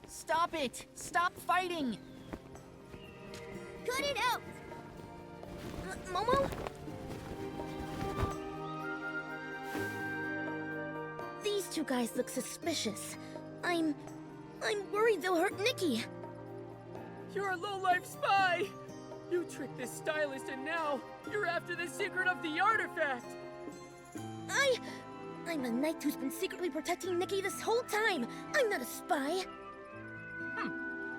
Stop it! Stop fighting! Cut it out! Momo? These two guys look suspicious. I'm worried they'll hurt Nikki. You're a low-life spy! You tricked this stylist and now you're after the secret of the artifact! I'm a knight who's been secretly protecting Nikki this whole time. I'm not a spy.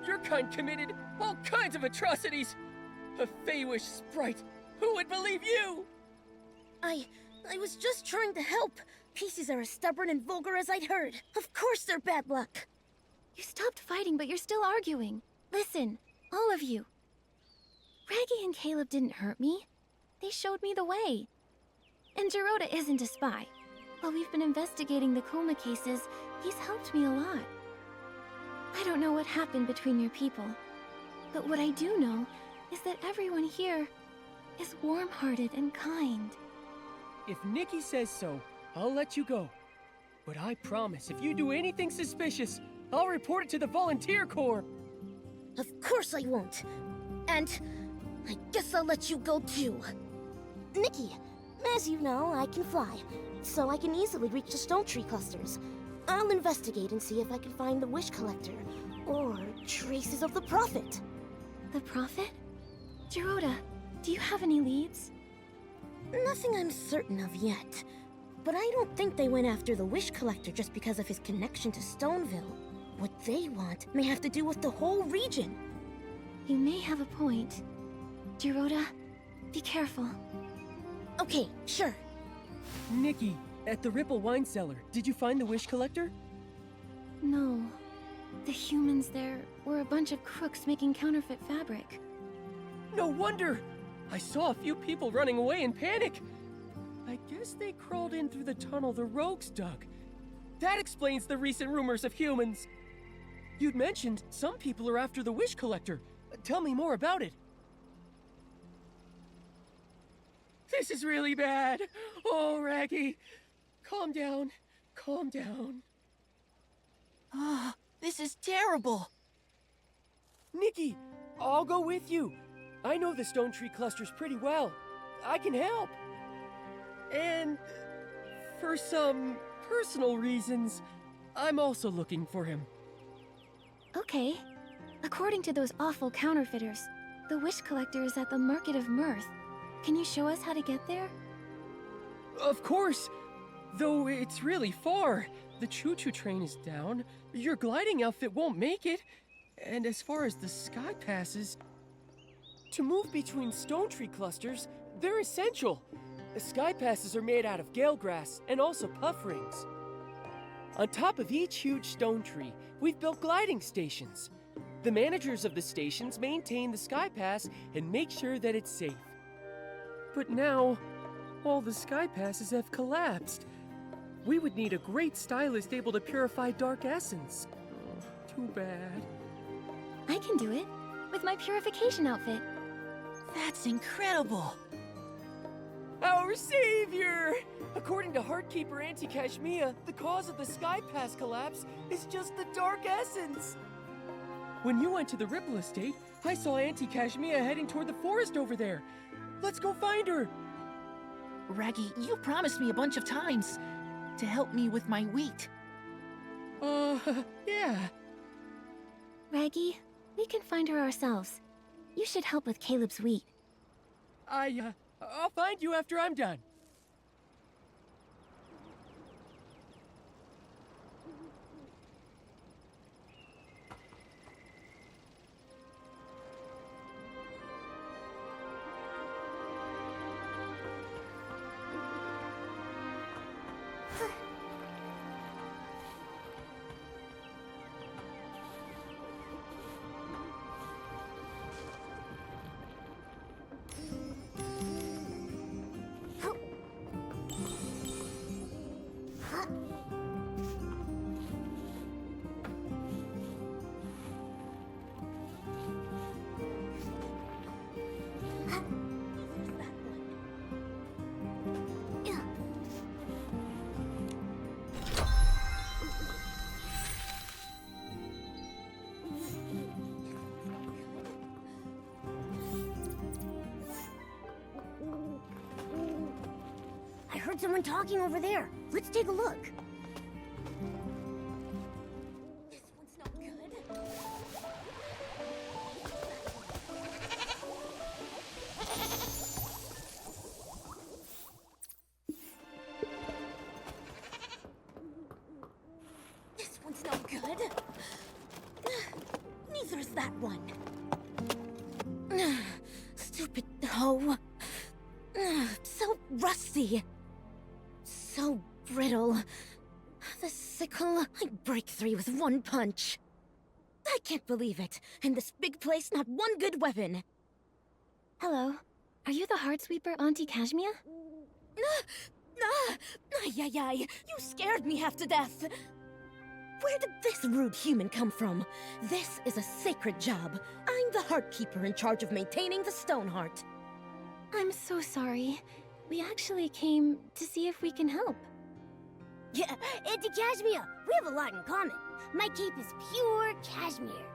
Your kind committed all kinds of atrocities! A Feywish sprite! Who would believe you? I was just trying to help. Pieces are as stubborn and vulgar as I'd heard. Of course they're bad luck. You stopped fighting, but you're still arguing. Listen, all of you. Raggy and Caleb didn't hurt me. They showed me the way. And Gerota isn't a spy. While we've been investigating the coma cases, he's helped me a lot. I don't know what happened between your people, but what I do know is that everyone here is warm-hearted and kind. If Nikki says so, I'll let you go. But I promise, if you do anything suspicious, I'll report it to the Volunteer Corps. Of course I won't. And I guess I'll let you go too. Nikki, as you know, I can fly, so I can easily reach the stone tree clusters. I'll investigate and see if I can find the Wish Collector, or traces of the Prophet. The Prophet? Gerota, do you have any leads? Nothing I'm certain of yet. But I don't think they went after the Wish Collector just because of his connection to Stoneville. What they want may have to do with the whole region. You may have a point. Gerota, be careful. Okay, sure. Nikki, at the Ripple Wine Cellar, did you find the Wish Collector? No. The humans there were a bunch of crooks making counterfeit fabric. No wonder! I saw a few people running away in panic. I guess they crawled in through the tunnel the rogues dug. That explains the recent rumors of humans. You'd mentioned some people are after the Wish Collector. Tell me more about it. This is really bad. Oh, Raggy. Calm down. Calm down. Ah, this is terrible! Nikki, I'll go with you. I know the stone tree clusters pretty well. I can help. And for some personal reasons, I'm also looking for him. Okay. According to those awful counterfeiters, the Wish Collector is at the Market of Mirth. Can you show us how to get there? Of course! Though it's really far. The choo-choo train is down. Your gliding outfit won't make it. And as far as the sky passes, to move between stone tree clusters, they're essential. The sky passes are made out of gale grass and also puff rings. On top of each huge stone tree, we've built gliding stations. The managers of the stations maintain the sky pass and make sure that it's safe. But now, all the sky passes have collapsed. We would need a great stylist able to purify dark essence. Oh, too bad. I can do it, with my purification outfit. That's incredible! Our savior! According to Heartkeeper Auntie Kashmia, the cause of the Sky Pass collapse is just the dark essence. When you went to the Ripple Estate, I saw Auntie Kashmia heading toward the forest over there. Let's go find her! Raggy, you promised me a bunch of times to help me with my wheat. Yeah. Raggy, we can find her ourselves. You should help with Caleb's wheat. I'll find you after I'm done. heard someone talking over there. Let's take a look. This one's no good. This one's no good. Neither's that one. Stupid hoe. So rusty. So brittle. The sickle, I break 3 with 1 punch. I can't believe it. In this big place, not one good weapon. Hello. Are you the Heartsweeper, Auntie Kashmia? Ay, you scared me half to death. Where did this rude human come from? This is a sacred job. I'm the Heartkeeper in charge of maintaining the Stone Heart. I'm so sorry. We actually came to see if we can help. Yeah, Auntie Kashmia, we have a lot in common. My cape is pure cashmere.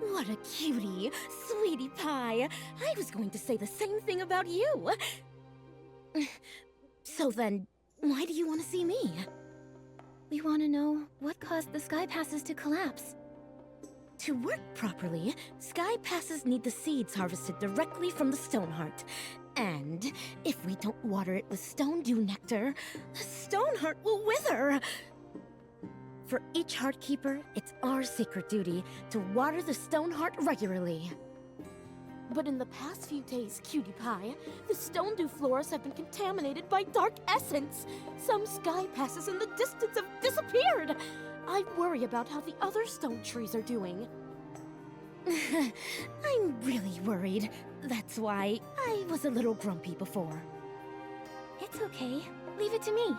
What a cutie, sweetie pie. I was going to say the same thing about you. So then, why do you want to see me? We want to know what caused the sky passes to collapse. To work properly, sky passes need the seeds harvested directly from the Stone Heart. And if we don't water it with Stone Dew Nectar, the Stone Heart will wither. For each Heartkeeper, it's our sacred duty to water the Stone Heart regularly. But in the past few days, Cutie Pie, the Stone Dew floras have been contaminated by dark essence. Some sky passes in the distance have disappeared. I worry about how the other stone trees are doing. I'm really worried. That's why I was a little grumpy before. It's okay. Leave it to me.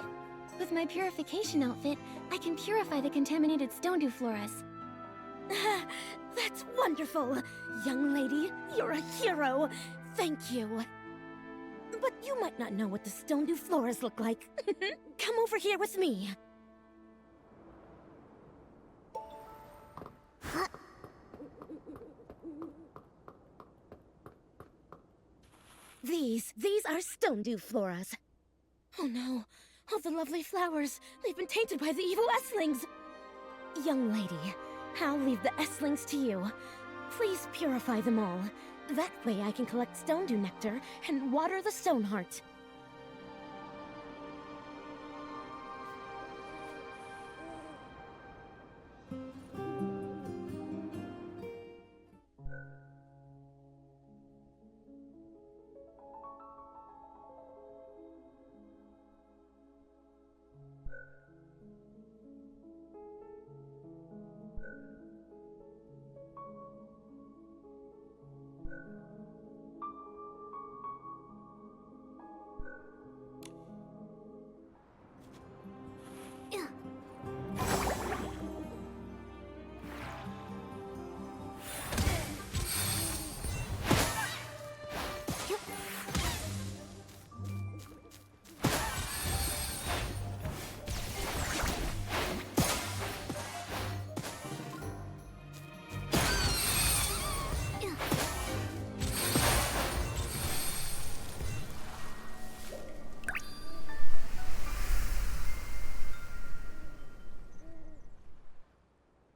With my purification outfit, I can purify the contaminated stone dew floras. That's wonderful! Young lady, you're a hero! Thank you. But you might not know what the stone dew floras look like. Come over here with me. These are stone dew floras. Oh no, all the lovely flowers. They've been tainted by the evil Esslings. Young lady, I'll leave the Esslings to you. Please purify them all. That way I can collect stone dew nectar and water the Stone Heart.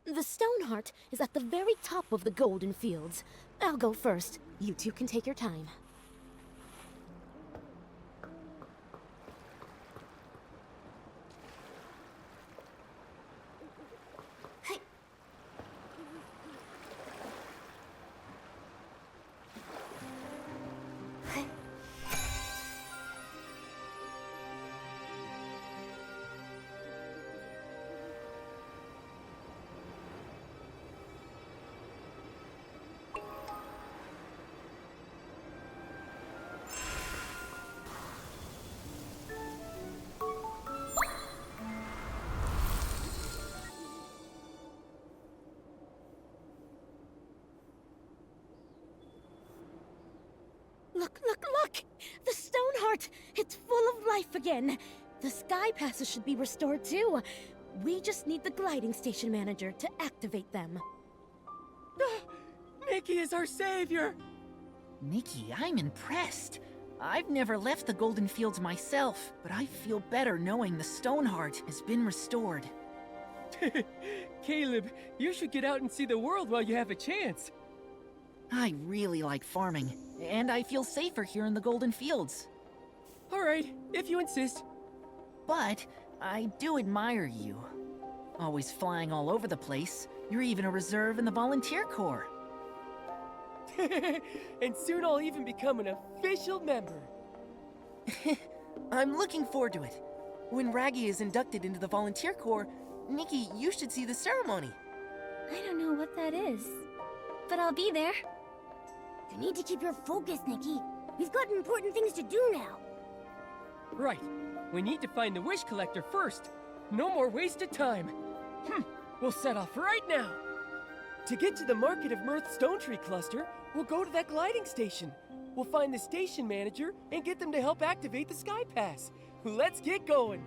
The Stone Heart is at the very top of the Golden Fields. I'll go first. You two can take your time. Hey. Hey. Look! The Stone Heart! It's full of life again! The sky passes should be restored too. We just need the gliding station manager to activate them. Nikki is our savior! Nikki, I'm impressed. I've never left the Golden Fields myself, but I feel better knowing the Stoneheart has been restored. Caleb, you should get out and see the world while you have a chance. I really like farming, and I feel safer here in the Golden Fields. All right, if you insist. But I do admire you. Always flying all over the place. You're even a reserve in the volunteer corps. And soon I'll even become an official member. I'm looking forward to it. When Raggy is inducted into the volunteer corps, Nikki, you should see the ceremony. I don't know what that is, but I'll be there. You need to keep your focus, Nikki. We've got important things to do now. Right. We need to find the wish collector first. No more wasted time. We'll set off right now. To get to the Market of Mirth Stone Tree Cluster, we'll go to that gliding station. We'll find the station manager and get them to help activate the Sky Pass. Let's get going.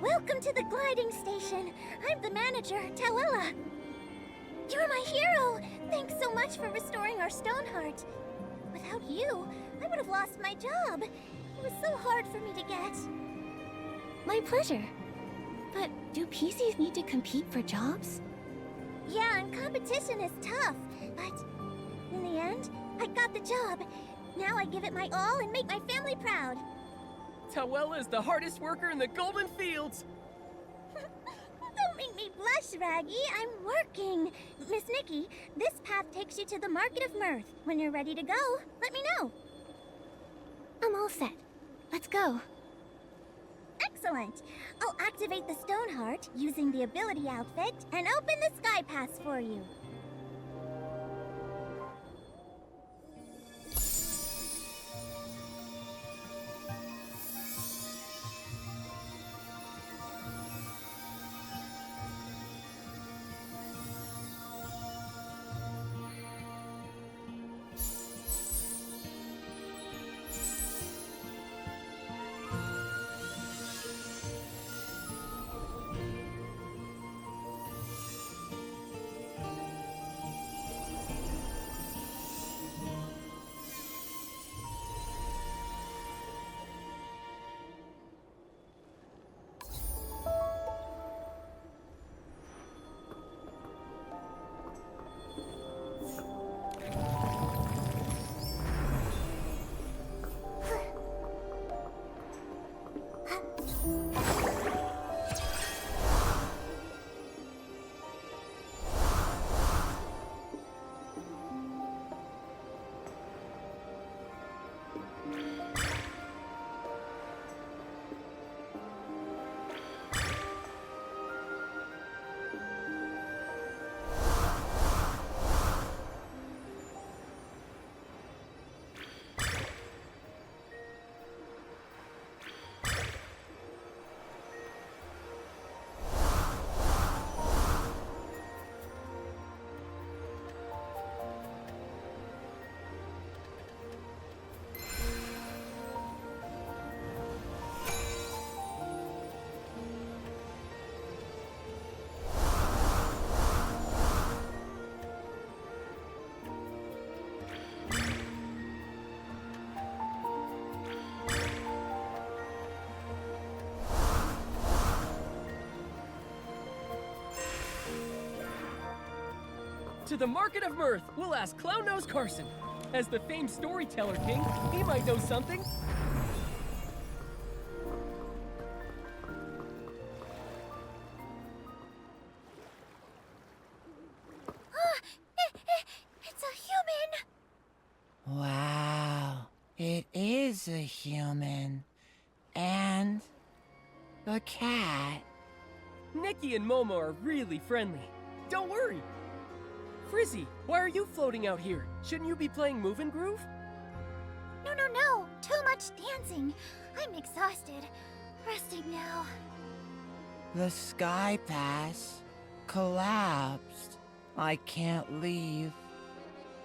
Welcome to the gliding station. I'm the manager, Tawella. You're my hero. Thanks so much for restoring our Stoneheart. Without you, I would have lost my job. It was so hard for me to get. My pleasure. But do PCs need to compete for jobs? Yeah, and competition is tough. But in the end, I got the job. Now I give it my all and make my family proud. Tawella is the hardest worker in the Golden Fields. Don't make me blush, Raggy. I'm working. Miss Nikki, this path takes you to the Market of Mirth. When you're ready to go, let me know. I'm all set. Let's go. Excellent. I'll activate the Stoneheart using the ability outfit and open the Sky Pass for you. To the Market of Mirth, we'll ask Clown Nose Carson. As the famed storyteller king, he might know something. It's a human! Wow, it is a human. And a cat. Nikki and Momo are really friendly. Don't worry. Frizzy, why are you floating out here? Shouldn't you be playing Move and Groove? No. Too much dancing. I'm exhausted. Resting now. The Sky Pass collapsed. I can't leave.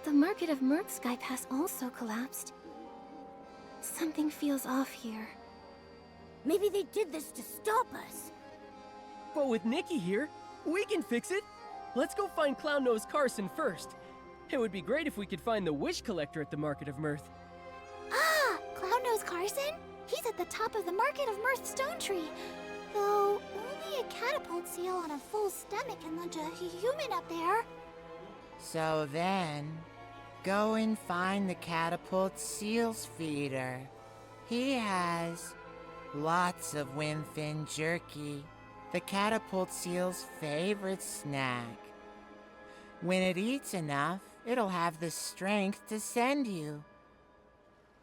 The Market of Mirth Sky Pass also collapsed. Something feels off here. Maybe they did this to stop us. But with Nikki here, we can fix it. Let's go find Clown Nose Carson first. It would be great if we could find the Wish Collector at the Market of Mirth. Ah! Clown Nose Carson? He's at the top of the Market of Mirth Stone Tree. Though, only a catapult seal on a full stomach can launch a human up there. So then, go and find the Catapult Seal's feeder. He has lots of windfin jerky, the Catapult Seal's favorite snack. When it eats enough, it'll have the strength to send you.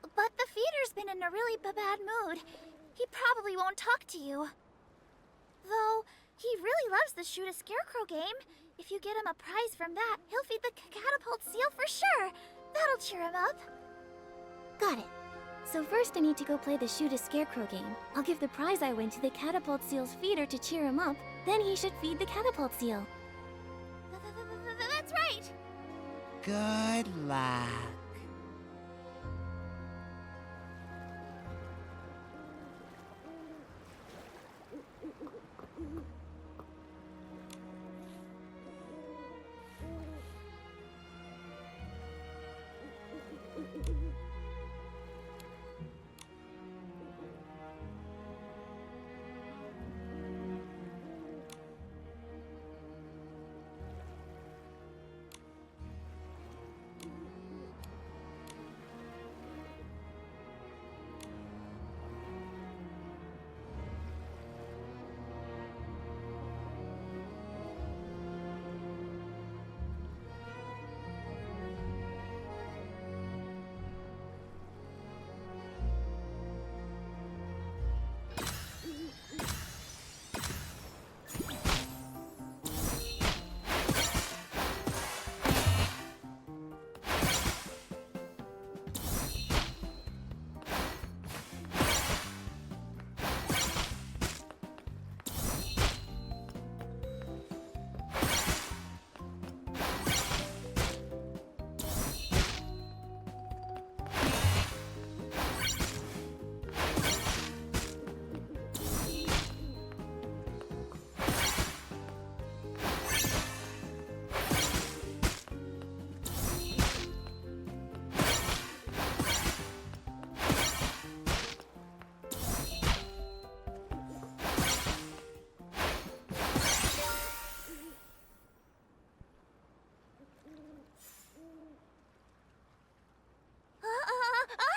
But the feeder's been in a really bad mood. He probably won't talk to you. Though, he really loves the Shoot a Scarecrow game. If you get him a prize from that, he'll feed the Catapult Seal for sure. That'll cheer him up. Got it. So first I need to go play the Shoot a Scarecrow game. I'll give the prize I win to the Catapult Seal's feeder to cheer him up. Then he should feed the Catapult Seal. That's right! Good luck.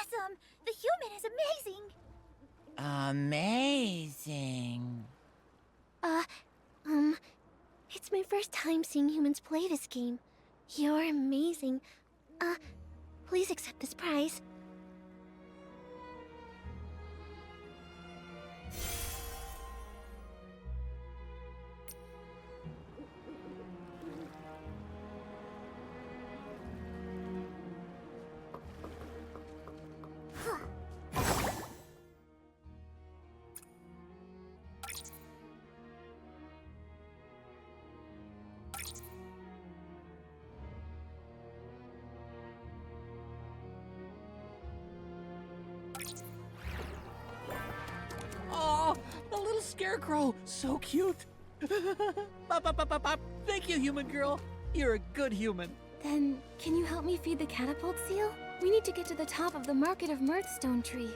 Awesome! The human is amazing! Amazing. It's my first time seeing humans play this game. You're amazing. Please accept this prize. Oh, the little scarecrow, so cute. Bop, bop, bop, bop, bop. Thank you, human girl. You're a good human. Then, can you help me feed the catapult seal? We need to get to the top of the Market of Mirth Stone Tree.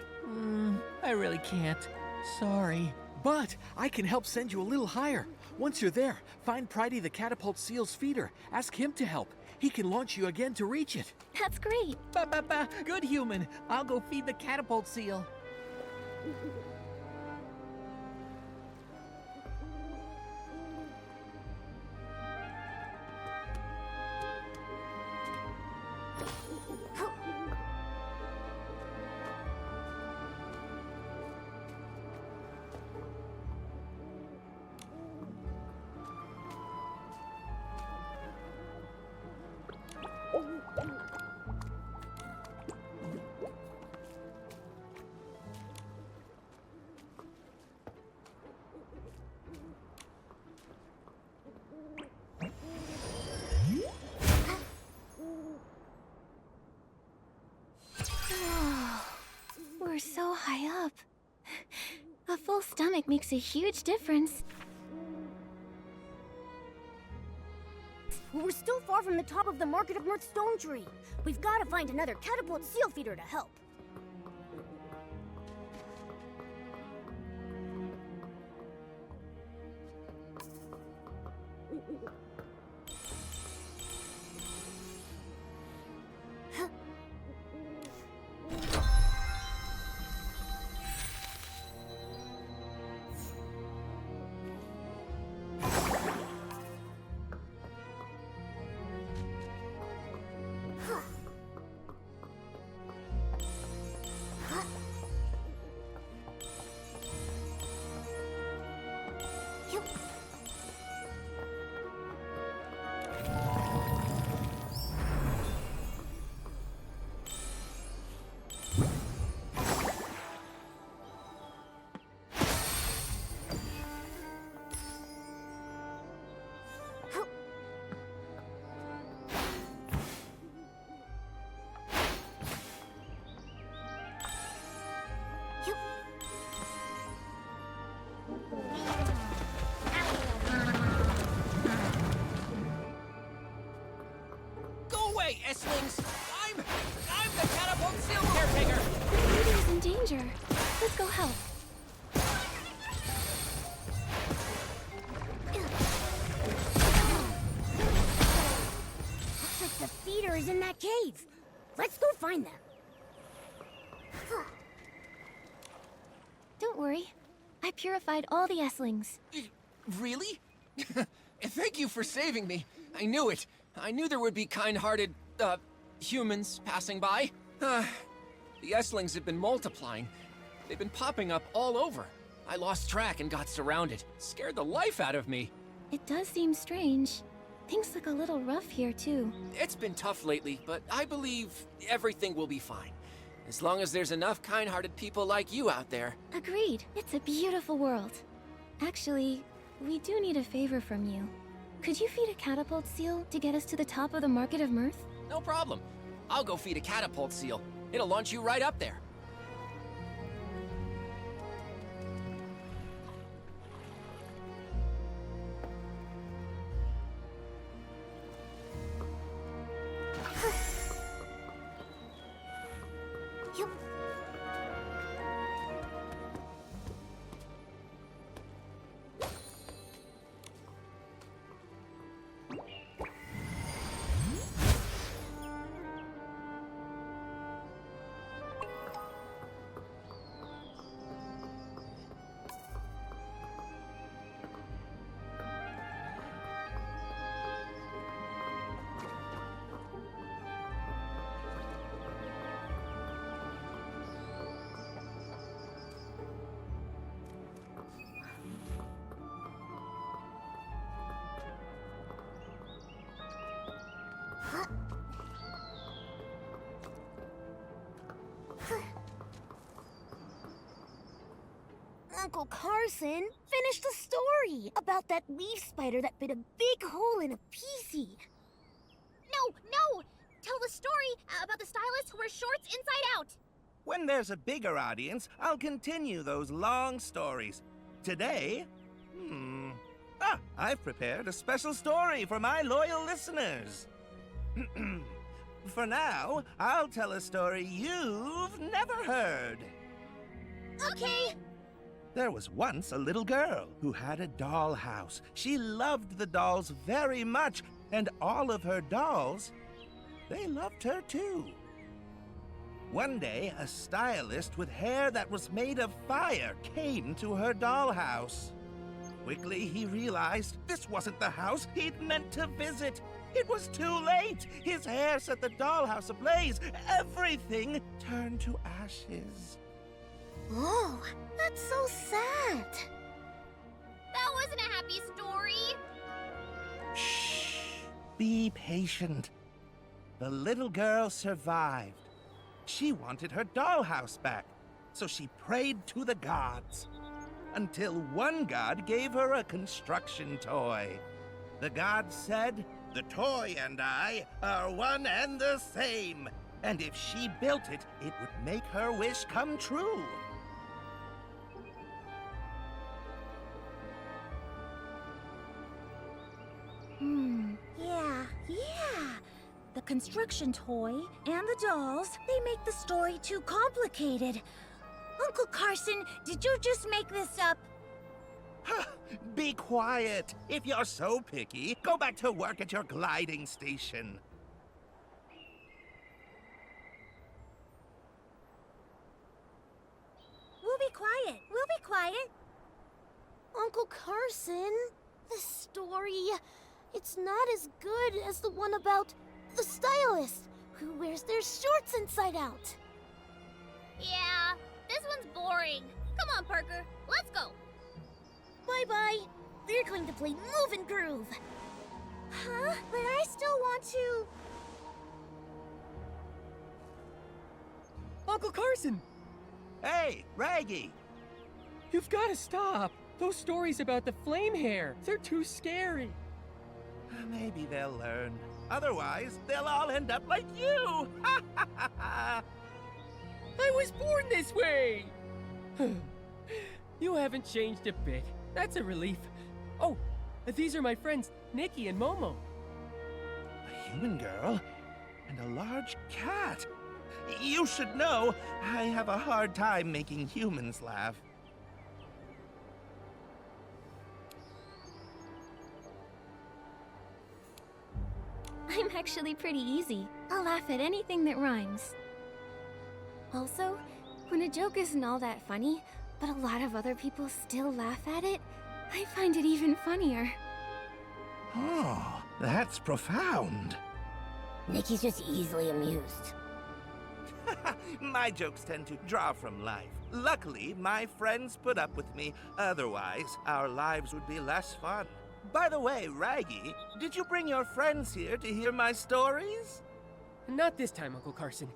I really can't. Sorry. But I can help send you a little higher. Once you're there, find Pridey the catapult seal's feeder. Ask him to help. He can launch you again to reach it. That's great. Ba-ba-ba, good human. I'll go feed the catapult seal. We're so high up. A full stomach makes a huge difference. We're still far from the top of the Market of Mirth stone tree. We've got to find another catapult seal feeder to help. Go away, S-Wings! I'm the catapult seal caretaker! The leader's in danger. Let's go help. Looks like the feeder is in that cave. Let's go find them. Don't worry. I purified all the S-lings. Really? Thank you for saving me. I knew it. I knew there would be kind-hearted, humans passing by. The S-lings have been multiplying. They've been popping up all over. I lost track and got surrounded. Scared the life out of me. It does seem strange. Things look a little rough here, too. It's been tough lately, but I believe everything will be fine. As long as there's enough kind-hearted people like you out there. Agreed. It's a beautiful world. Actually, we do need a favor from you. Could you feed a catapult seal to get us to the top of the Market of Mirth? No problem. I'll go feed a catapult seal. It'll launch you right up there. Uncle Carson, finish the story about that leaf spider that bit a big hole in a PC. No! Tell the story about the stylist who wears shorts inside out. When there's a bigger audience, I'll continue those long stories. Today, I've prepared a special story for my loyal listeners. For now, I'll tell a story you've never heard. Okay. There was once a little girl who had a dollhouse. She loved the dolls very much, and all of her dolls, they loved her too. One day, a stylist with hair that was made of fire came to her dollhouse. Quickly, he realized this wasn't the house he'd meant to visit. It was too late. His hair set the dollhouse ablaze. Everything turned to ashes. Oh, that's so sad. That wasn't a happy story. Shh. Be patient. The little girl survived. She wanted her dollhouse back, so she prayed to the gods. Until one god gave her a construction toy. The god said, "The toy and I are one and the same, and if she built it, it would make her wish come true." Yeah. The construction toy and the dolls, they make the story too complicated. Uncle Carson, did you just make this up? Be quiet. If you're so picky, go back to work at your gliding station. We'll be quiet. Uncle Carson, this story, it's not as good as the one about the stylist who wears their shorts inside out. Yeah, this one's boring. Come on, Parker, let's go. Bye-bye. We're going to play Move and Groove. Huh? But I still want to... Uncle Carson! Hey, Raggy! You've got to stop! Those stories about the flame hair, they're too scary. Maybe they'll learn. Otherwise, they'll all end up like you! I was born this way! You haven't changed a bit. That's a relief. Oh, these are my friends, Nikki and Momo. A human girl and a large cat. You should know, I have a hard time making humans laugh. I'm actually pretty easy. I'll laugh at anything that rhymes. Also, when a joke isn't all that funny, but a lot of other people still laugh at it, I find it even funnier. Oh, that's profound. Nikki's just easily amused. My jokes tend to draw from life. Luckily, my friends put up with me. Otherwise, our lives would be less fun. By the way, Raggy, did you bring your friends here to hear my stories? Not this time, Uncle Carson.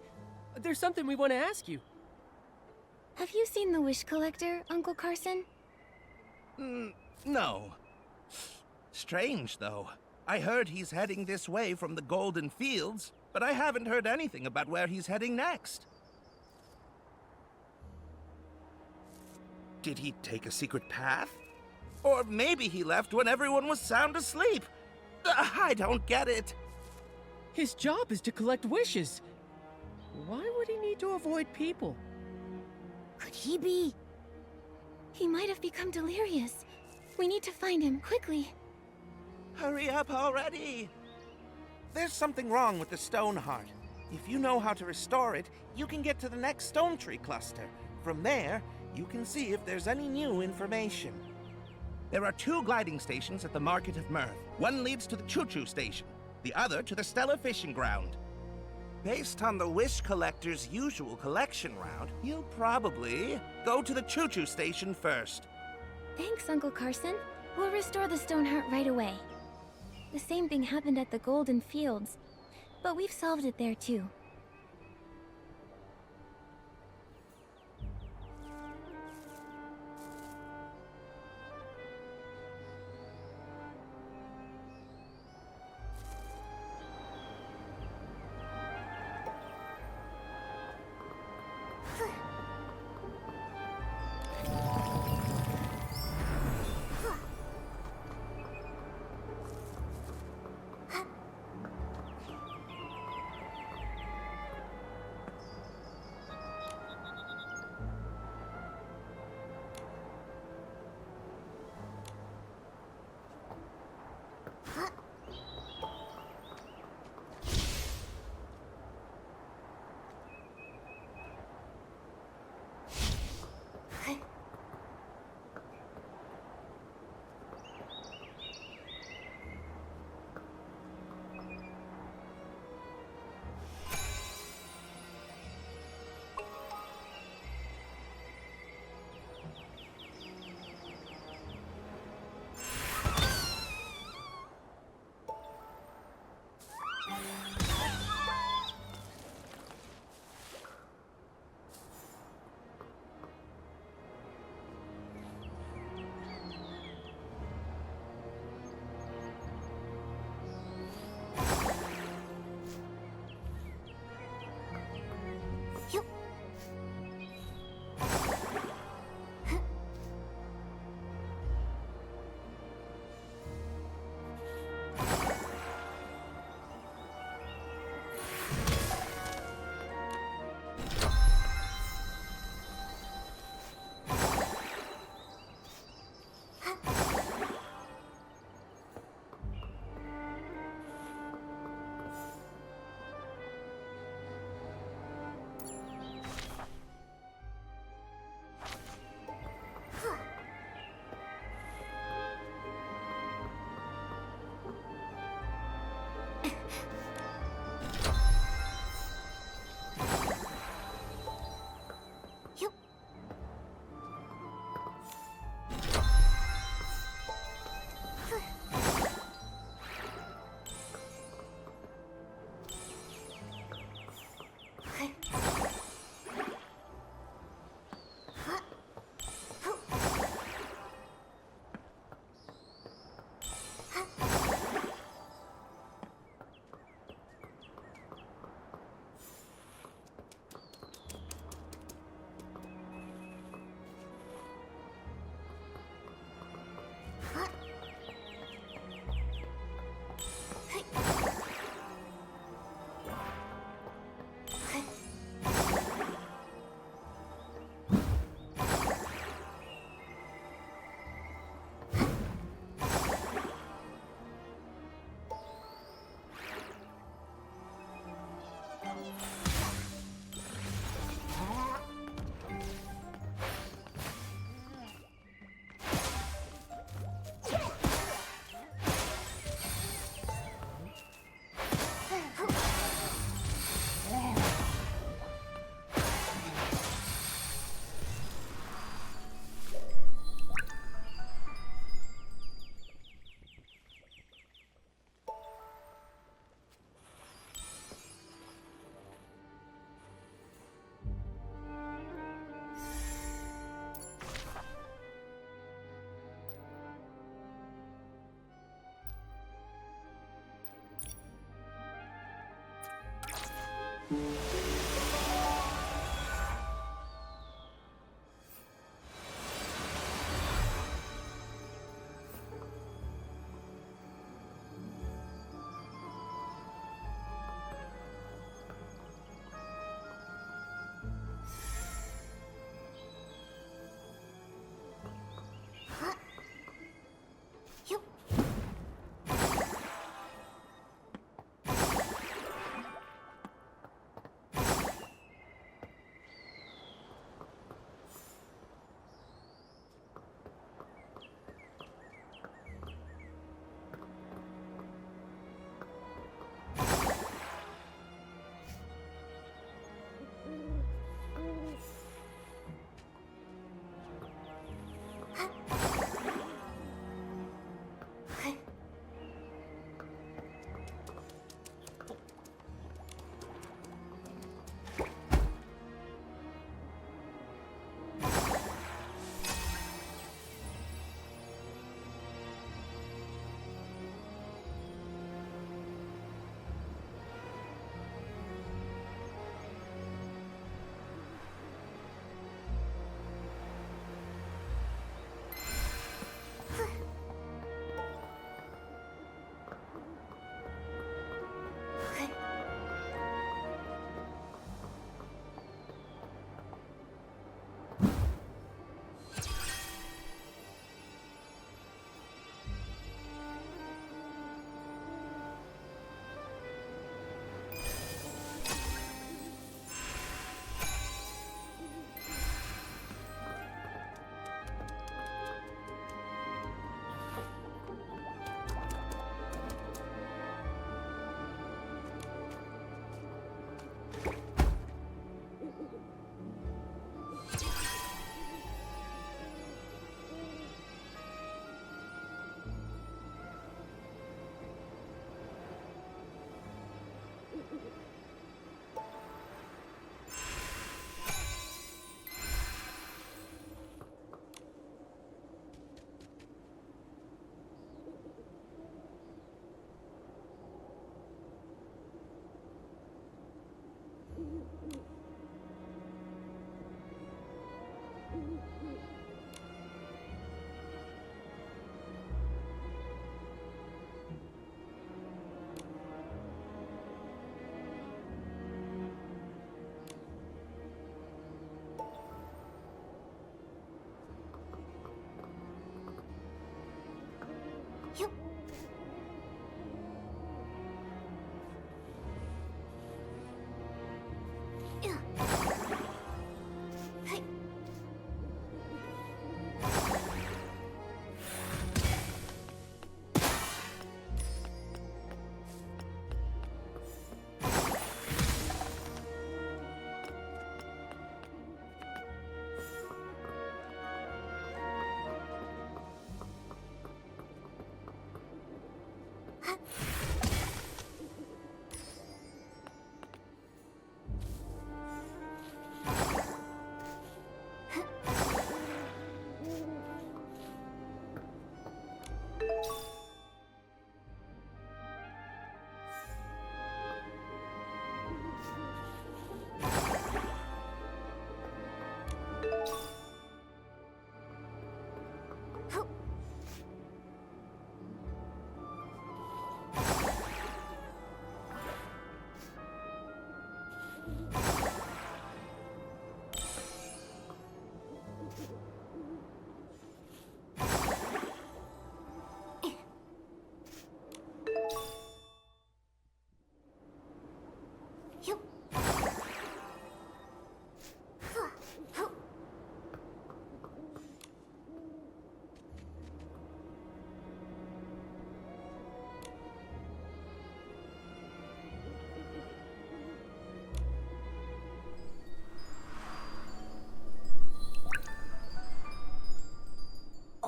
There's something we want to ask you. Have you seen the Wish Collector, Uncle Carson? No. Strange, though. I heard he's heading this way from the Golden Fields, but I haven't heard anything about where he's heading next. Did he take a secret path? Or maybe he left when everyone was sound asleep. I don't get it. His job is to collect wishes. Why would he need to avoid people? Could he be? He might have become delirious. We need to find him, quickly. Hurry up already! There's something wrong with the stone heart. If you know how to restore it, you can get to the next stone tree cluster. From there, you can see if there's any new information. There are 2 gliding stations at the Market of Mirth. One leads to the Choo-Choo Station, the other to the Stella Fishing Ground. Based on the Wish Collector's usual collection route, you'll probably go to the Choo-Choo Station first. Thanks, Uncle Carson. We'll restore the stone heart right away. The same thing happened at the Golden Fields, but we've solved it there too.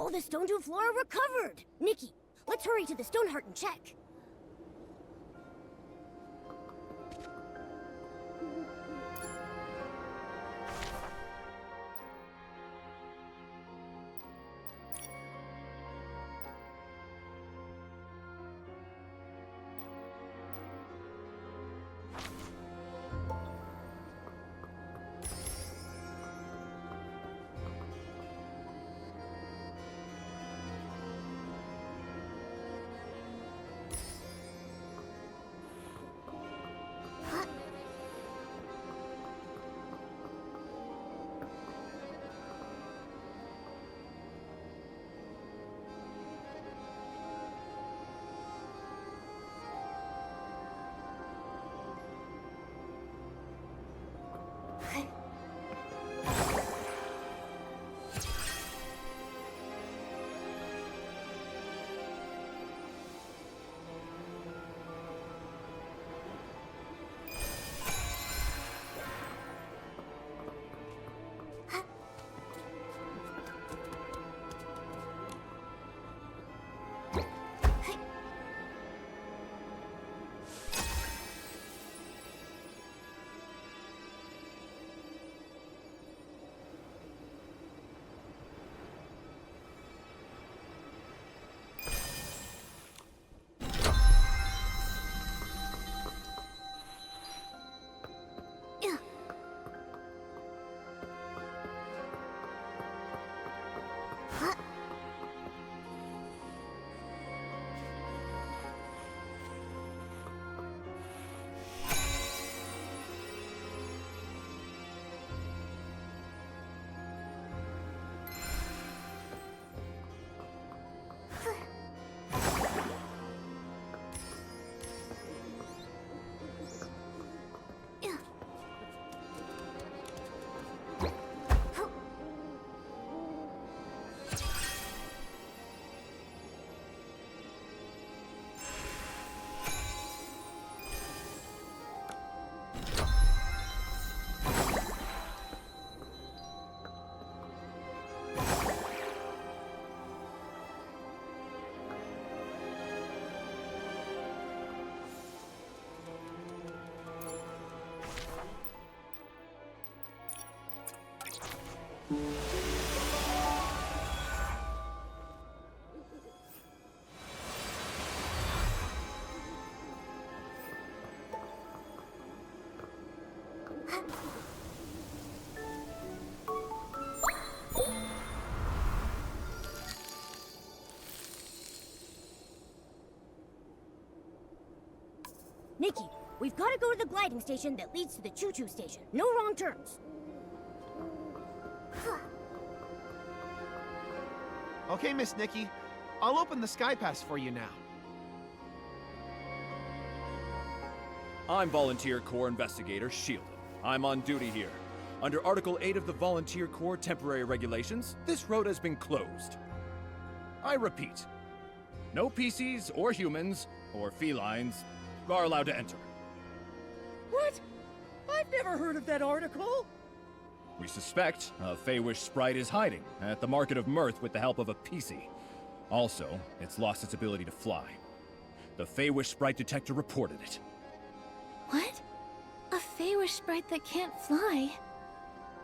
All the stone to floor recovered! Nikki, let's hurry to the stone heart and check. Nikki, we've got to go to the gliding station that leads to the choo-choo station. No wrong turns. Okay, Miss Nikki. I'll open the Sky Pass for you now. I'm Volunteer Corps Investigator Shieldon. I'm on duty here. Under Article 8 of the Volunteer Corps Temporary Regulations, this road has been closed. I repeat, no PCs or humans or felines are allowed to enter. What? I've never heard of that article. We suspect a Feywish sprite is hiding at the Market of Mirth with the help of a PC. Also, it's lost its ability to fly. The Feywish sprite detector reported it. What? A Feywish sprite that can't fly?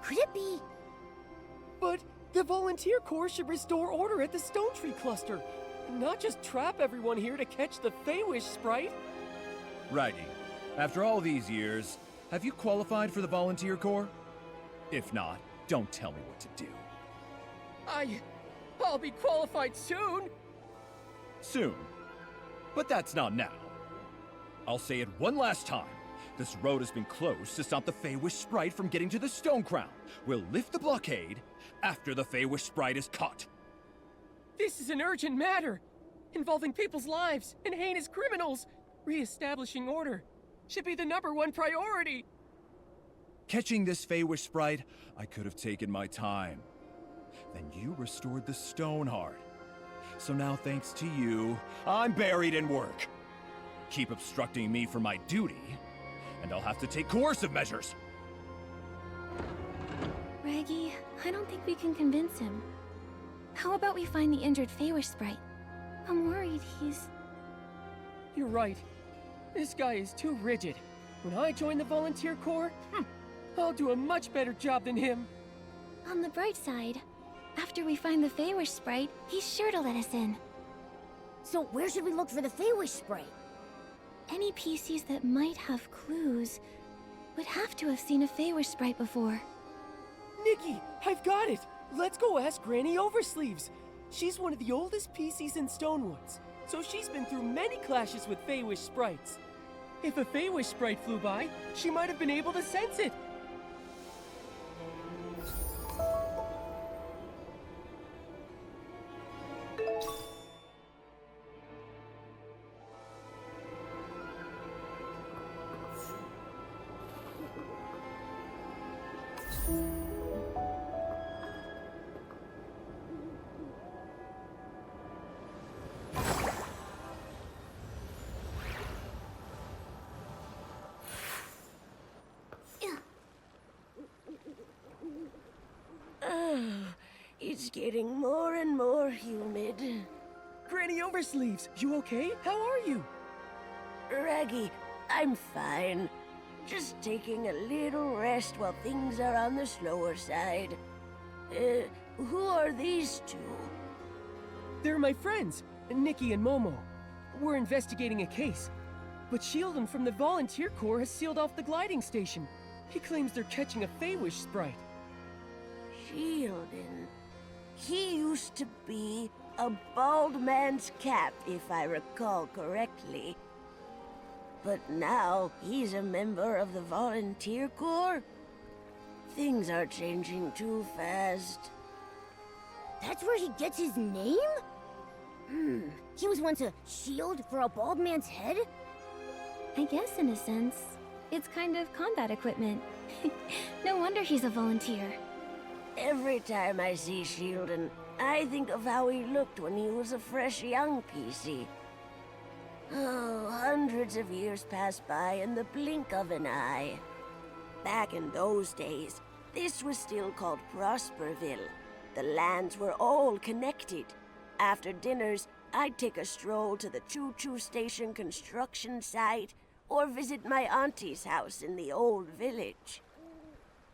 Could it be? But the Volunteer Corps should restore order at the Stone Tree Cluster, not just trap everyone here to catch the Feywish sprite. Raggy, after all these years, have you qualified for the Volunteer Corps? If not, don't tell me what to do. I'll be qualified soon. Soon. But that's not now. I'll say it one last time. This road has been closed to stop the Feywish sprite from getting to the Stone Crown. We'll lift the blockade after the Feywish sprite is caught. This is an urgent matter, involving people's lives and heinous criminals. Re-establishing order should be the #1 priority. Catching this Feywish sprite, I could have taken my time. Then you restored the Stoneheart. So now, thanks to you, I'm buried in work. Keep obstructing me from my duty, and I'll have to take coercive measures. Raggy, I don't think we can convince him. How about we find the injured Feywish sprite? I'm worried he's... You're right. This guy is too rigid. When I join the Volunteer Corps, I'll do a much better job than him. On the bright side, after we find the Feywish sprite, he's sure to let us in. So where should we look for the Feywish sprite? Any PCs that might have clues would have to have seen a Feywish sprite before. Nikki, I've got it! Let's go ask Granny Oversleeves. She's one of the oldest PCs in Stonewoods, so she's been through many clashes with Feywish sprites. If a Feywish sprite flew by, she might have been able to sense it. It's getting more and more humid. Granny Oversleeves, you okay? How are you? Raggy, I'm fine. Just taking a little rest while things are on the slower side. Who are these two? They're my friends, Nikki and Momo. We're investigating a case. But Shieldon from the Volunteer Corps has sealed off the gliding station. He claims they're catching a Feywish sprite. Shieldon. He used to be a bald man's cap, if I recall correctly. But now he's a member of the Volunteer Corps? Things are changing too fast. That's where he gets his name? He was once a shield for a bald man's head? I guess in a sense, it's kind of combat equipment. No wonder he's a volunteer. Every time I see Shieldon, I think of how he looked when he was a fresh young PC. Oh, hundreds of years pass by in the blink of an eye. Back in those days, this was still called Prosperville. The lands were all connected. After dinners, I'd take a stroll to the choo-choo station construction site or visit my auntie's house in the old village.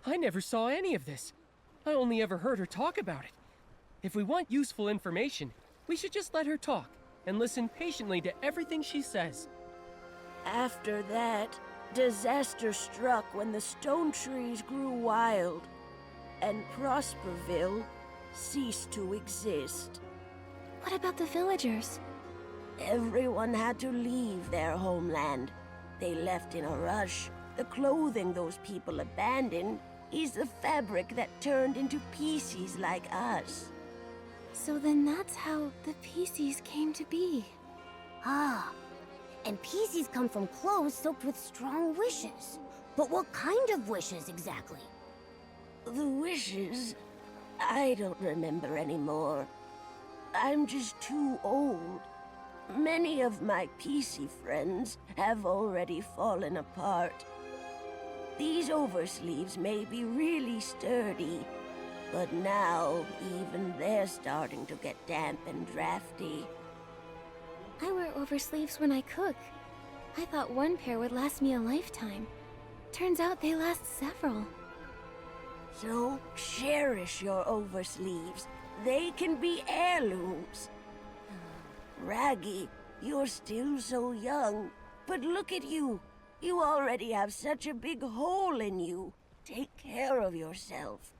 I never saw any of this. I only ever heard her talk about it. If we want useful information, we should just let her talk and listen patiently to everything she says. After that, Disaster struck when the stone trees grew wild, and Prosperville ceased to exist. What about the villagers? Everyone had to leave their homeland. They left in a rush. The clothing those people abandoned is the fabric that turned into pieces like us. So then that's how the PCs came to be. Ah, and pieces come from clothes soaked with strong wishes. But what kind of wishes exactly? The wishes? I don't remember anymore. I'm just too old. Many of my PC friends have already fallen apart. These oversleeves may be really sturdy, but now even they're starting to get damp and drafty. I wear oversleeves when I cook. I thought one pair would last me a lifetime. Turns out they last several. So cherish your oversleeves. They can be heirlooms. Raggy, you're still so young, but look at you. You already have such a big hole in you. Take care of yourself.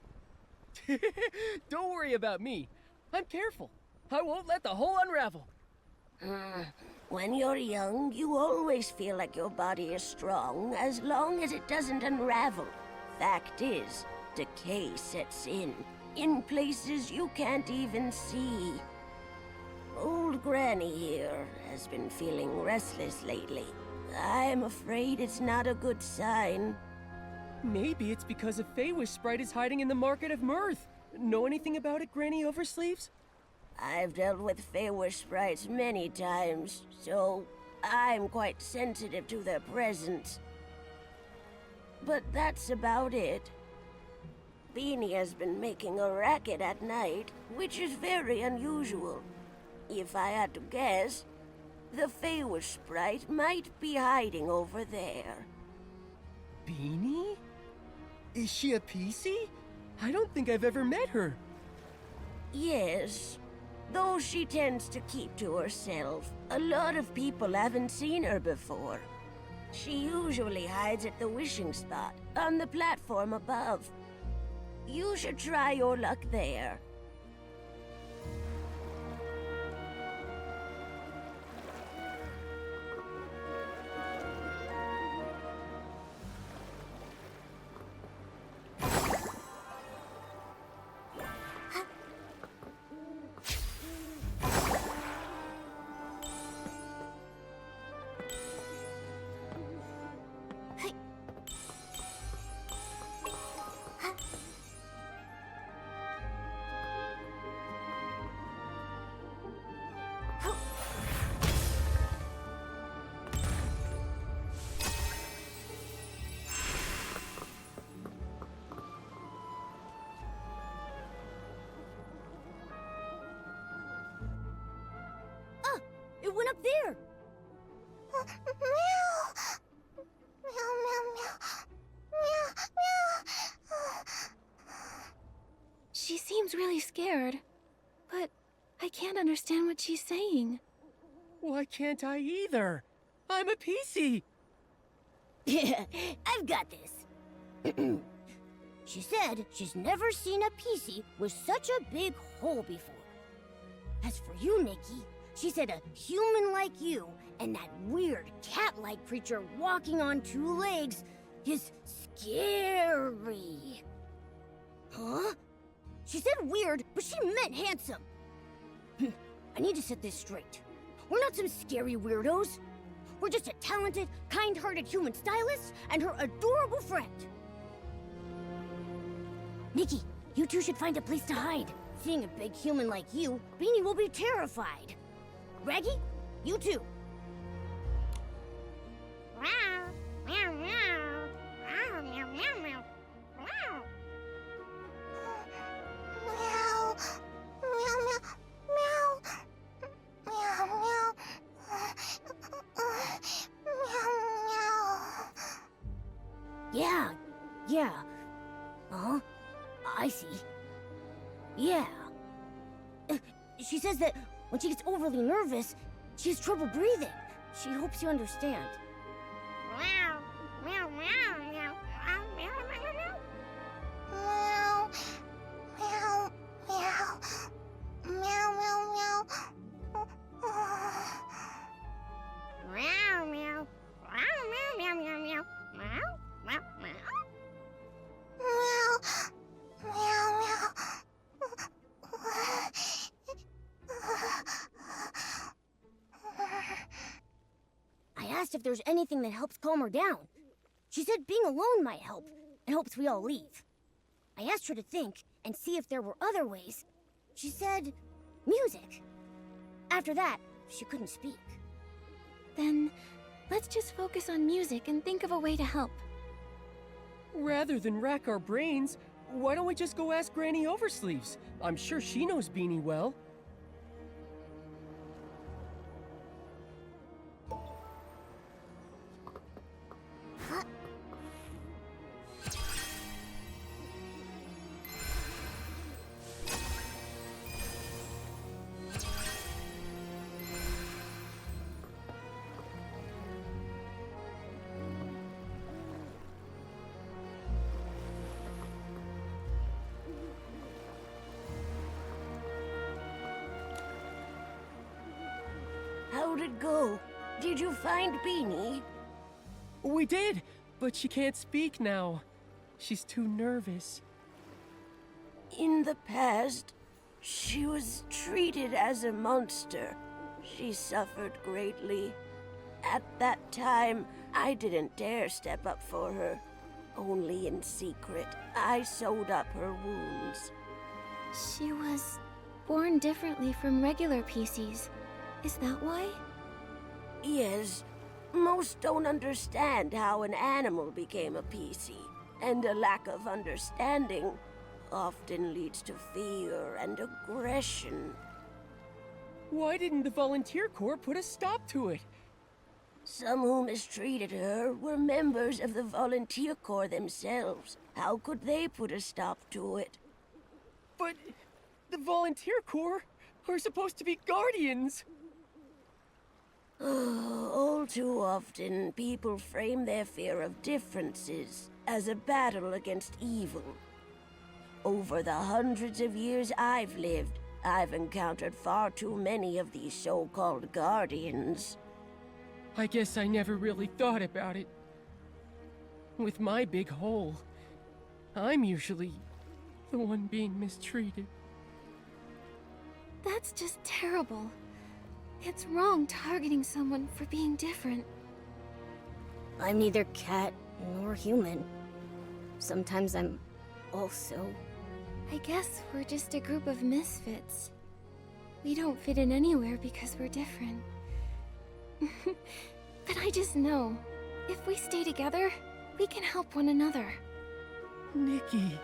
Don't worry about me. I'm careful. I won't let the hole unravel. When you're young, you always feel like your body is strong as long as it doesn't unravel. Fact is, decay sets in places you can't even see. Old Granny here has been feeling restless lately. I'm afraid it's not a good sign. Maybe it's because a Feywish sprite is hiding in the Market of Mirth. Know anything about it, Granny Oversleeves? I've dealt with Feywish sprites many times, so I'm quite sensitive to their presence. But that's about it. Beanie has been making a racket at night, which is very unusual. If I had to guess, the Feywish sprite might be hiding over there. Beanie? Is she a PC? I don't think I've ever met her. Yes, though she tends to keep to herself. A lot of people haven't seen her before. She usually hides at the wishing spot, on the platform above. You should try your luck there. It went up there! She seems really scared, but I can't understand what she's saying. Why can't I either? I'm a PC. Yeah, I've got this. She said she's never seen a PC with such a big hole before. As for you, Nikki, she said a human like you and that weird cat-like creature walking on two legs is scary. Huh? She said weird, but she meant handsome. I need to set this straight. We're not some scary weirdos. We're just a talented, kind-hearted human stylist and her adorable friend. Nikki, you two should find a place to hide. Seeing a big human like you, Beanie will be terrified. Raggy, you too. Yeah. Uh-huh. I see. Yeah. She says that when she gets overly nervous, she has trouble breathing. She hopes you understand. there's anything that helps calm her down. She said being alone might help, and hopes we all leave. I asked her to think and see if there were other ways. She said music. After that, she couldn't speak. Then, let's just focus on music and think of a way to help. Rather than rack our brains, why don't we just go ask Granny Oversleeves? I'm sure she knows Beanie well. How'd it go? Did you find Beanie? We did, but she can't speak now. She's too nervous. In the past, she was treated as a monster. She suffered greatly. At that time, I didn't dare step up for her. Only in secret, I sewed up her wounds. She was born differently from regular PCs. Is that why? Yes. Most don't understand how an animal became a PC, and a lack of understanding often leads to fear and aggression. Why didn't the Volunteer Corps put a stop to it? Some who mistreated her were members of the Volunteer Corps themselves. How could they put a stop to it? But the Volunteer Corps are supposed to be guardians. All too often, people frame their fear of differences as a battle against evil. Over the hundreds of years I've lived, I've encountered far too many of these so-called guardians. I guess I never really thought about it. With my big hole, I'm usually the one being mistreated. That's just terrible. It's wrong targeting someone for being different. I'm neither cat nor human. Sometimes I'm also... I guess we're just a group of misfits. We don't fit in anywhere because we're different. But I just know, if we stay together, we can help one another. Nikki.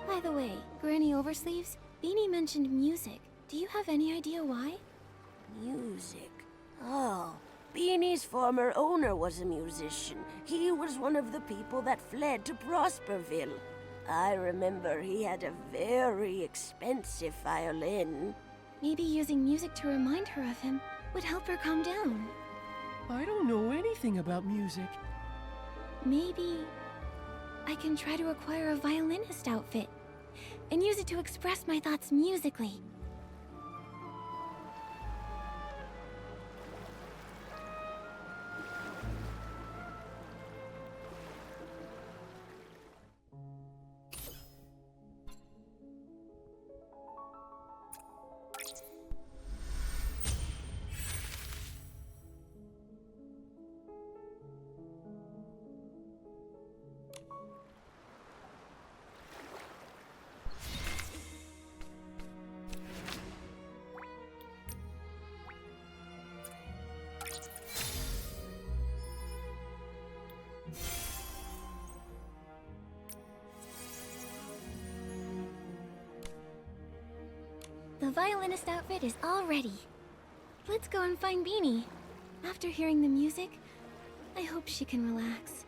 By the way, Granny Oversleeves, Beanie mentioned music. Do you have any idea why? Music. Oh, Beanie's former owner was a musician. He was one of the people that fled to Prosperville. I remember he had a very expensive violin. Maybe using music to remind her of him would help her calm down. I don't know anything about music. Maybe I can try to acquire a violinist outfit and use it to express my thoughts musically. The violinist outfit is all ready. Let's go and find Beanie. After hearing the music, I hope she can relax.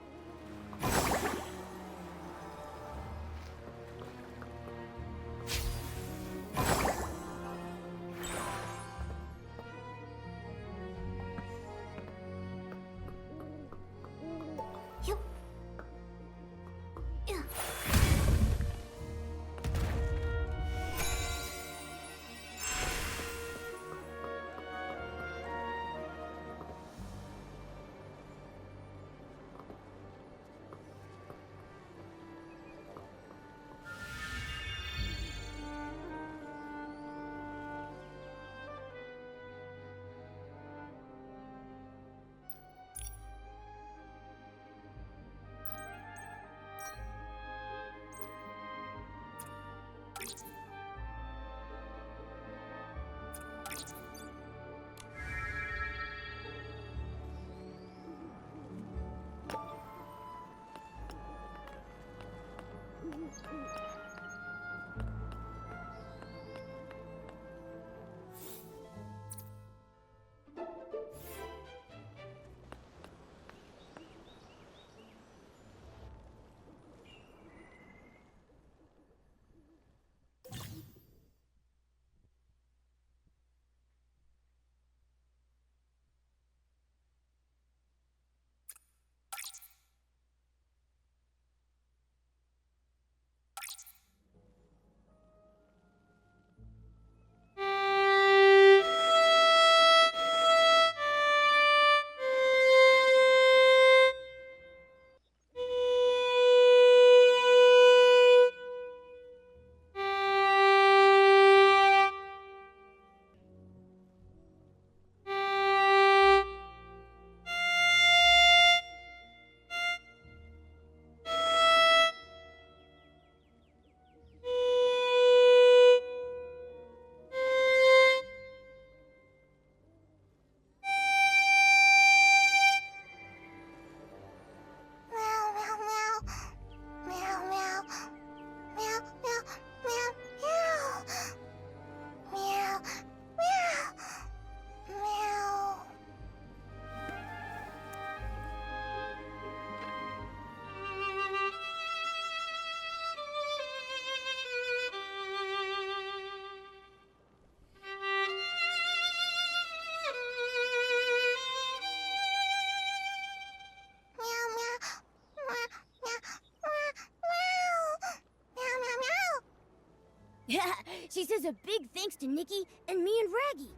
She says a big thanks to Nikki and me and Raggy.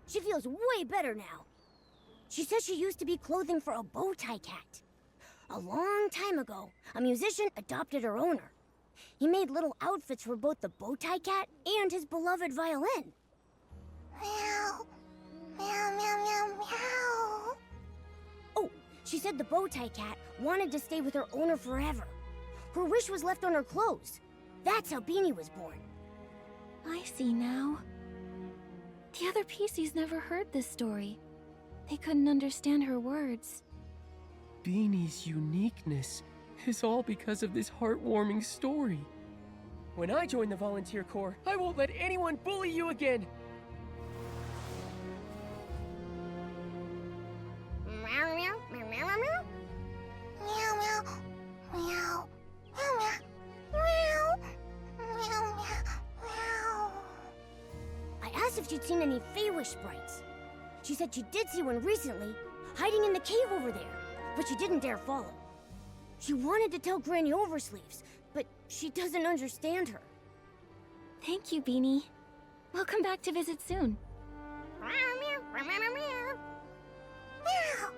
She feels way better now. She says she used to be clothing for a bow tie cat. A long time ago, a musician adopted her owner. He made little outfits for both the bow tie cat and his beloved violin. Meow. Meow, meow, meow, meow. Oh, she said the bow tie cat wanted to stay with her owner forever. Her wish was left on her clothes. That's how Beanie was born. I see now. The other PCs never heard this story. They couldn't understand her words. Beanie's uniqueness is all because of this heartwarming story. When I join the volunteer corps, I won't let anyone bully you again. Meow, meow, meow, meow, meow. Meow, meow, meow, meow, meow, meow, meow. I asked if she'd seen any Feywish sprites. She said she did see one recently, hiding in the cave over there, but she didn't dare follow. She wanted to tell Granny Oversleeves, but she doesn't understand her. Thank you, Beanie. We'll come back to visit soon. Meow, meow, meow, meow, meow. Meow.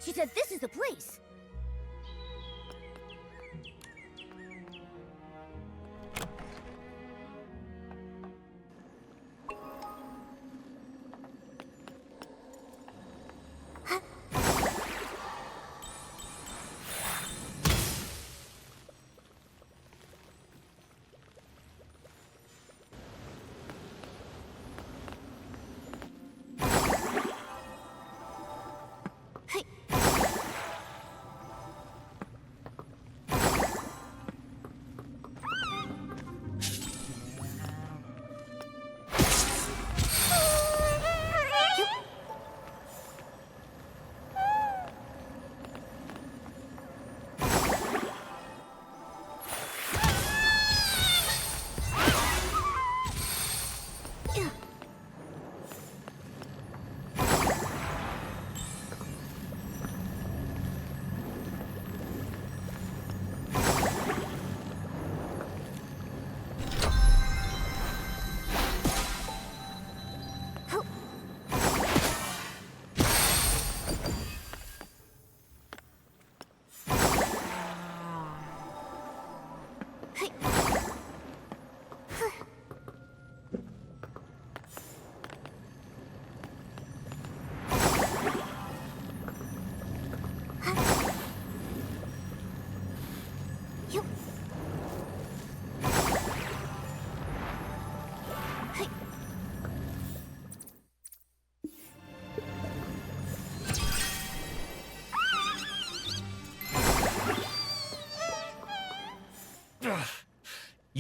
She said this is the place.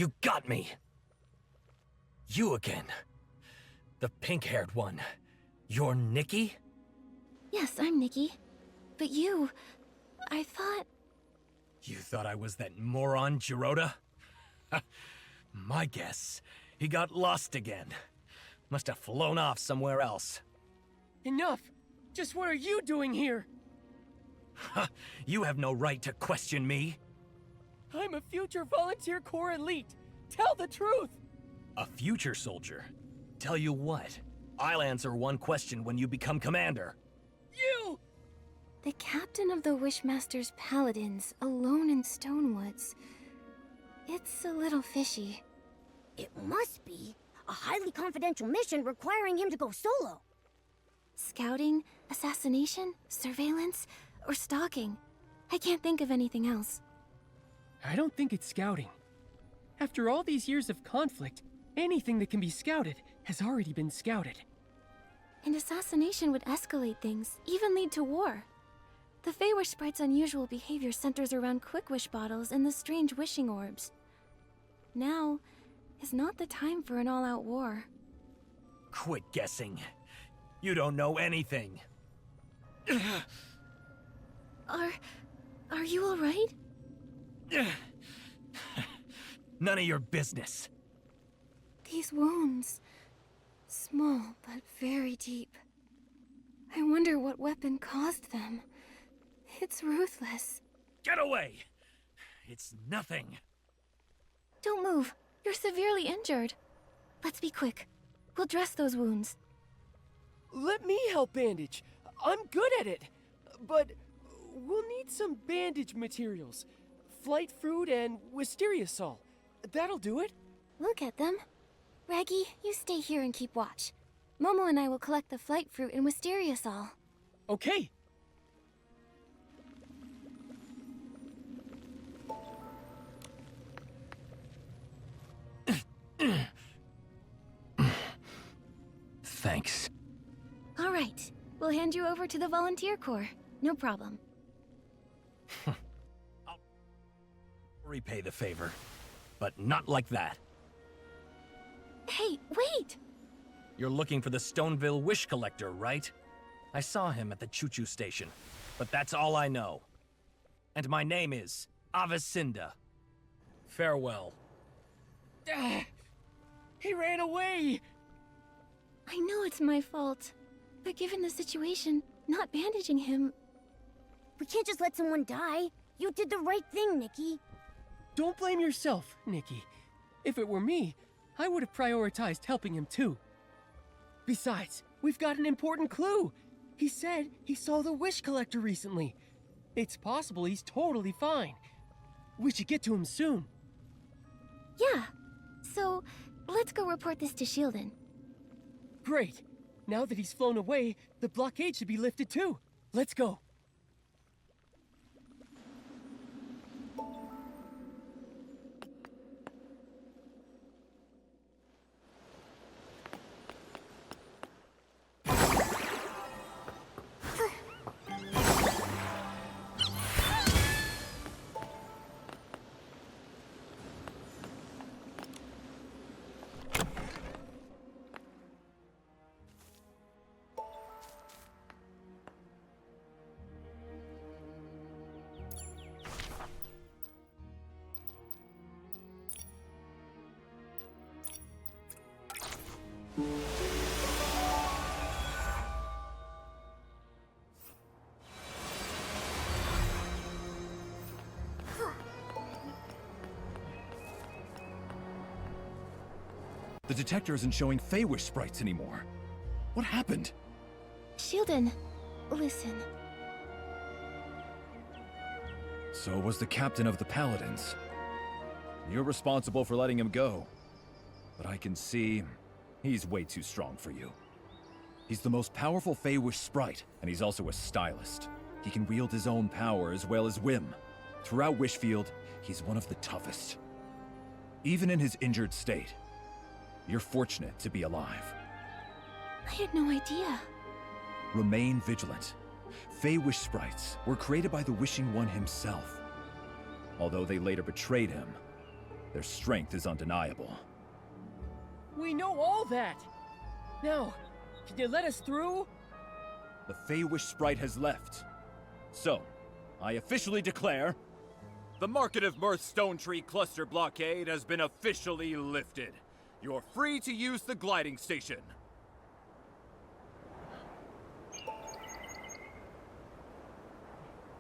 You got me! You again. The pink-haired one. You're Nikki? Yes, I'm Nikki. But you... I thought... You thought I was that moron, Jirota? My guess, he got lost again. Must have flown off somewhere else. Enough! Just what are you doing here? You have no right to question me. I'm a future Volunteer Corps elite. Tell the truth! A future soldier? Tell you what, I'll answer one question when you become commander. You! The captain of the Wishmaster's Paladins, alone in Stonewoods. It's a little fishy. It must be a highly confidential mission requiring him to go solo. Scouting, assassination, surveillance, or stalking. I can't think of anything else. I don't think it's scouting. After all these years of conflict, anything that can be scouted has already been scouted. And assassination would escalate things, even lead to war. The Feywish Sprite's unusual behavior centers around quick wish bottles and the strange wishing orbs. Now is not the time for an all-out war. Quit guessing. You don't know anything. Are you all right? None of your business. These wounds, small but very deep. I wonder what weapon caused them. It's ruthless. Get away! It's nothing. Don't move. You're severely injured. Let's be quick. We'll dress those wounds. Let me help bandage. I'm good at it. But we'll need some bandage materials. Flight fruit and wisteria sol. That'll do it. We'll get them. Raggy, you stay here and keep watch. Momo and I will collect the flight fruit and wisteria sol. Okay. Thanks. All right. We'll hand you over to the Volunteer Corps. No problem. I'll repay the favor, but not like that. Hey, wait! You're looking for the Stoneville Wish Collector, right? I saw him at the choo-choo station, but that's all I know. And my name is Avicinda. Farewell. He ran away! I know it's my fault, but given the situation, not bandaging him... We can't just let someone die. You did the right thing, Nikki. Don't blame yourself, Nikki. If it were me, I would have prioritized helping him too. Besides, we've got an important clue. He said he saw the Wish Collector recently. It's possible he's totally fine. We should get to him soon. Yeah. So, let's go report this to Shieldon. Great. Now that he's flown away, the blockade should be lifted too. Let's go. The detector isn't showing Feywish sprites anymore. What happened? Shieldon, listen. So was the captain of the Paladins. You're responsible for letting him go. But I can see he's way too strong for you. He's the most powerful Feywish sprite, and he's also a stylist. He can wield his own power as well as whim. Throughout Wishfield, he's one of the toughest. Even in his injured state, you're fortunate to be alive. I had no idea. Remain vigilant. Feywish sprites were created by the Wishing One himself. Although they later betrayed him, Their strength is undeniable. We know all that! Now, can you let us through? The Feywish sprite has left. So, I officially declare... The Market of Mirth Stone Tree Cluster blockade has been officially lifted. You're free to use the gliding station.